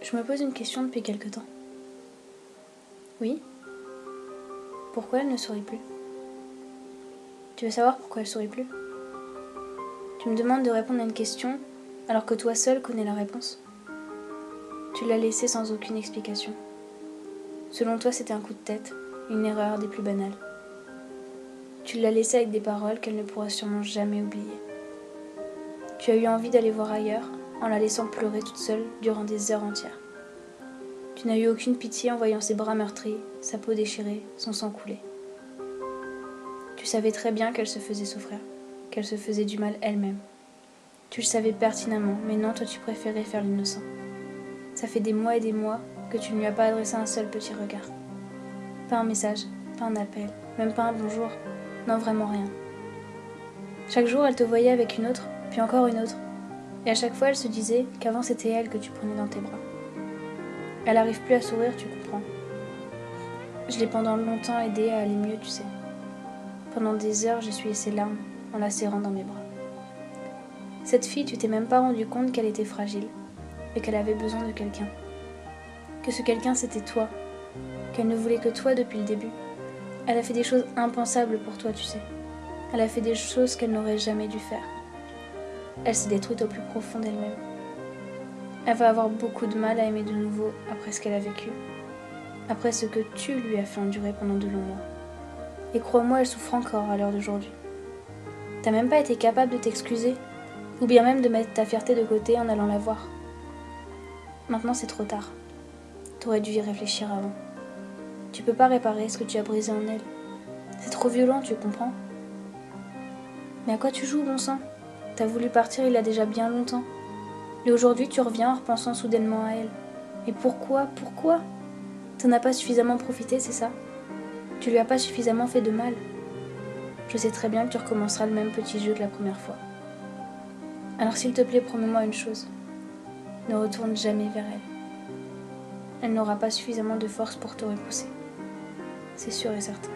Je me pose une question depuis quelque temps. Oui? Pourquoi elle ne sourit plus? Tu veux savoir pourquoi elle sourit plus? Tu me demandes de répondre à une question alors que toi seul connais la réponse. Tu l'as laissée sans aucune explication. Selon toi, c'était un coup de tête, une erreur des plus banales. Tu l'as laissée avec des paroles qu'elle ne pourra sûrement jamais oublier. Tu as eu envie d'aller voir ailleurs en la laissant pleurer toute seule durant des heures entières. Tu n'as eu aucune pitié en voyant ses bras meurtris, sa peau déchirée, son sang couler. Tu savais très bien qu'elle se faisait souffrir, qu'elle se faisait du mal elle-même. Tu le savais pertinemment, mais non, toi tu préférais faire l'innocent. Ça fait des mois et des mois que tu ne lui as pas adressé un seul petit regard. Pas un message, pas un appel, même pas un bonjour. Non, vraiment rien. Chaque jour, elle te voyait avec une autre, puis encore une autre. Et à chaque fois, elle se disait qu'avant c'était elle que tu prenais dans tes bras. Elle n'arrive plus à sourire, tu comprends. Je l'ai pendant longtemps aidée à aller mieux, tu sais. Pendant des heures, j'essuyais ses larmes en la serrant dans mes bras. Cette fille, tu t'es même pas rendu compte qu'elle était fragile et qu'elle avait besoin de quelqu'un. Que ce quelqu'un, c'était toi. Qu'elle ne voulait que toi depuis le début. Elle a fait des choses impensables pour toi, tu sais. Elle a fait des choses qu'elle n'aurait jamais dû faire. Elle s'est détruite au plus profond d'elle-même. Elle va avoir beaucoup de mal à aimer de nouveau après ce qu'elle a vécu. Après ce que tu lui as fait endurer pendant de longs mois. Et crois-moi, elle souffre encore à l'heure d'aujourd'hui. T'as même pas été capable de t'excuser, ou bien même de mettre ta fierté de côté en allant la voir. Maintenant c'est trop tard. T'aurais dû y réfléchir avant. Tu peux pas réparer ce que tu as brisé en elle. C'est trop violent, tu comprends? Mais à quoi tu joues, bon sang? T'as voulu partir il y a déjà bien longtemps. Et aujourd'hui tu reviens en repensant soudainement à elle. Et pourquoi? T'en as pas suffisamment profité, c'est ça? Tu lui as pas suffisamment fait de mal. Je sais très bien que tu recommenceras le même petit jeu que la première fois. Alors s'il te plaît, promets-moi une chose. Ne retourne jamais vers elle. Elle n'aura pas suffisamment de force pour te repousser. C'est sûr et certain.